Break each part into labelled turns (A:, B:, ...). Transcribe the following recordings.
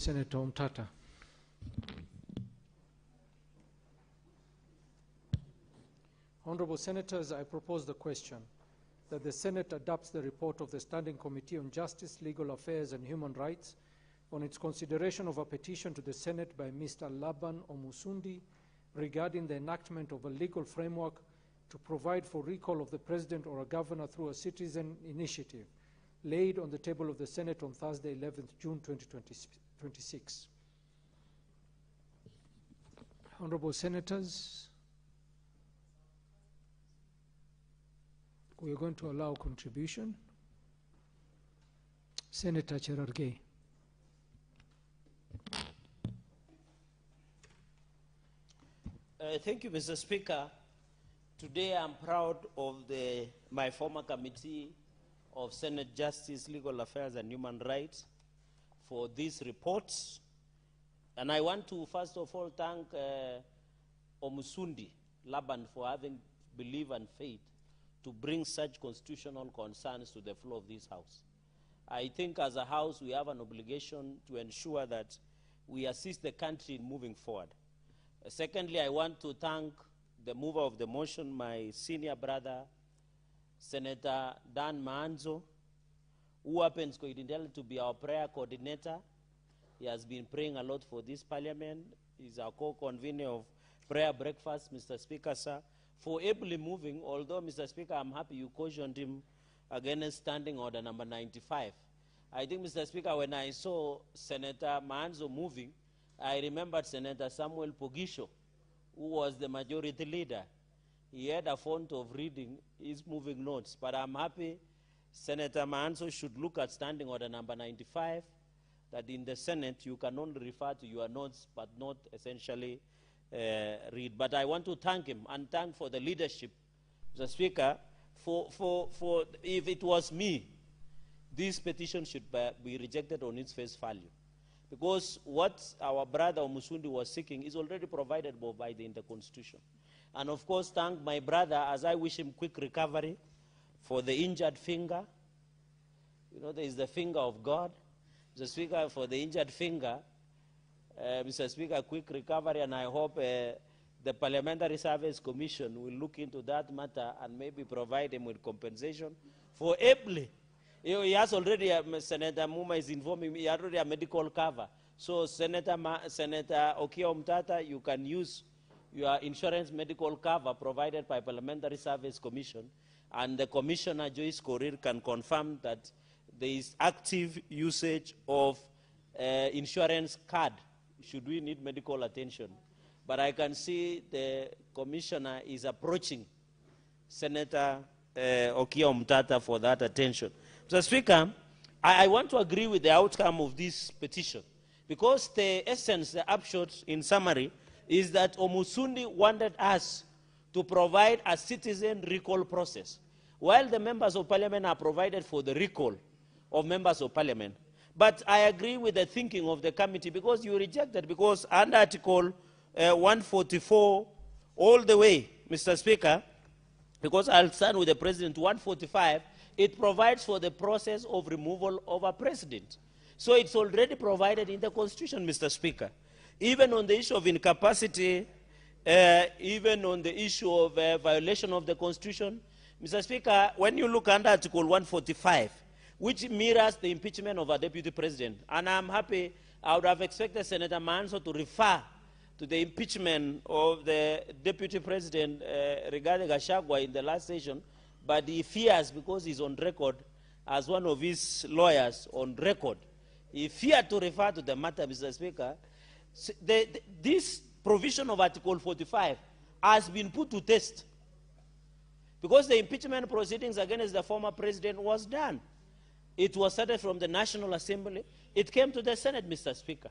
A: Senator Mtata. Honorable Senators, I propose the question that the Senate adopts the report of the Standing Committee on Justice, Legal Affairs and Human Rights on its consideration of a petition to the Senate by Mr. Laban Omusundi regarding the enactment of a legal framework to provide for recall of the President or a Governor through a citizen initiative, laid on the table of the Senate on Thursday, 11th June 2026. Honorable Senators, we are going to allow contribution. Senator Cherargei.
B: Thank you, Mr. Speaker. Today I'm proud of my former committee of Senate Justice, Legal Affairs and Human Rights for these reports. And I want to first of all thank Omusundi Laban for having belief and faith to bring such constitutional concerns to the floor of this House. I think as a House we have an obligation to ensure that we assist the country in moving forward. Secondly, I want to thank the mover of the motion, my senior brother, Senator Dan Maanzo, who happens coincidentally to be our prayer coordinator. He has been praying a lot for this parliament. He's our co-convener of prayer breakfast, Mr. Speaker, sir, for ably moving, although, Mr. Speaker, I'm happy you cautioned him against standing order number 95. I think, Mr. Speaker, when I saw Senator Maanzo moving, I remembered Senator Samuel Pogisho, who was the majority leader. He had a font of reading his moving notes, but I'm happy Senator Maanzo should look at standing order number 95, that in the Senate you can only refer to your notes but not essentially read. But I want to thank him and thank for the leadership, Mr. Speaker, for if it was me, this petition should be rejected on its face value. Because what our brother Omusundi was seeking is already provided by the Constitution. And of course, thank my brother as I wish him quick recovery for the injured finger. You know, there is the finger of God. Mr. Speaker, for the injured finger, Mr. Speaker, quick recovery, and I hope the Parliamentary Service Commission will look into that matter and maybe provide him with compensation for ably. He has already, Senator Muma is informing me, he already a medical cover. So Senator Okiya Mtata, you can use your insurance medical cover provided by Parliamentary Service Commission, and the Commissioner Joyce Korir can confirm that there is active usage of insurance card should we need medical attention. But I can see the Commissioner is approaching Senator Okiya Mtata for that attention. Mr. Speaker, I want to agree with the outcome of this petition because the essence, the upshot in summary, is that Omusundi wanted us to provide a citizen recall process, while the members of parliament are provided for the recall of members of parliament. But I agree with the thinking of the committee because you rejected, because under Article 144 all the way, Mr. Speaker, because I'll start with the President, 145, it provides for the process of removal of a president. So it's already provided in the Constitution, Mr. Speaker. Even on the issue of incapacity, even on the issue of violation of the Constitution, Mr. Speaker, when you look under Article 145, which mirrors the impeachment of a deputy president, and I'm happy, I would have expected Senator Maanzo to refer to the impeachment of the deputy president regarding Gachagua in the last session, but he fears, because he's on record as one of his lawyers on record, he feared to refer to the matter, Mr. Speaker. This provision of Article 45 has been put to test because the impeachment proceedings against the former president was done. It was started from the National Assembly. It came to the Senate, Mr. Speaker.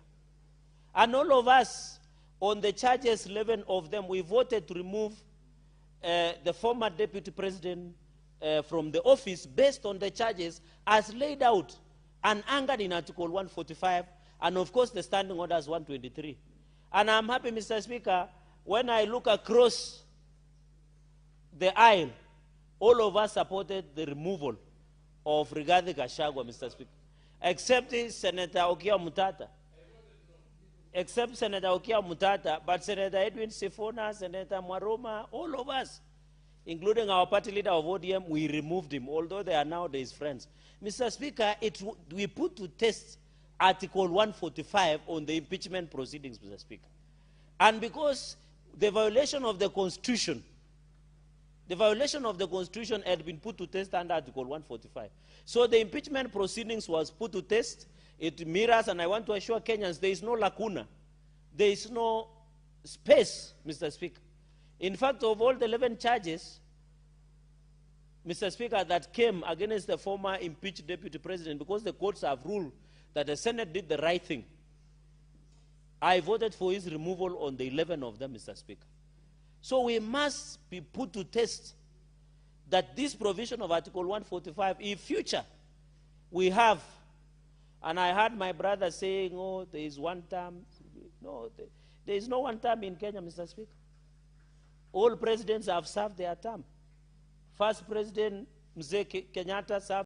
B: And all of us, on the charges, 11 of them, we voted to remove the former deputy president from the office based on the charges as laid out and anchored in Article 145, and of course the standing orders 123. And I'm happy, Mr. Speaker, when I look across the aisle, all of us supported the removal of Rigathi Gachagua, Mr. Speaker, except Senator Okiya Mtata. except Senator Okia Mutata, but Senator Edwin Sifuna, Senator Mwaroma, all of us, including our party leader of ODM, we removed him, although they are nowadays friends. Mr. Speaker, we put to test Article 145 on the impeachment proceedings, Mr. Speaker. And because the violation of the Constitution had been put to test under Article 145. So the impeachment proceedings was put to test. It mirrors, and I want to assure Kenyans, there is no lacuna. There is no space, Mr. Speaker. In fact, of all the 11 charges, Mr. Speaker, that came against the former impeached deputy president, because the courts have ruled that the Senate did the right thing, I voted for his removal on the 11 of them, Mr. Speaker. So we must be put to test that this provision of Article 145, in future, we have, and I heard my brother saying, oh, there is one term. No, there is no one term in Kenya, Mr. Speaker. All presidents have served their term. First President Mzee Kenyatta served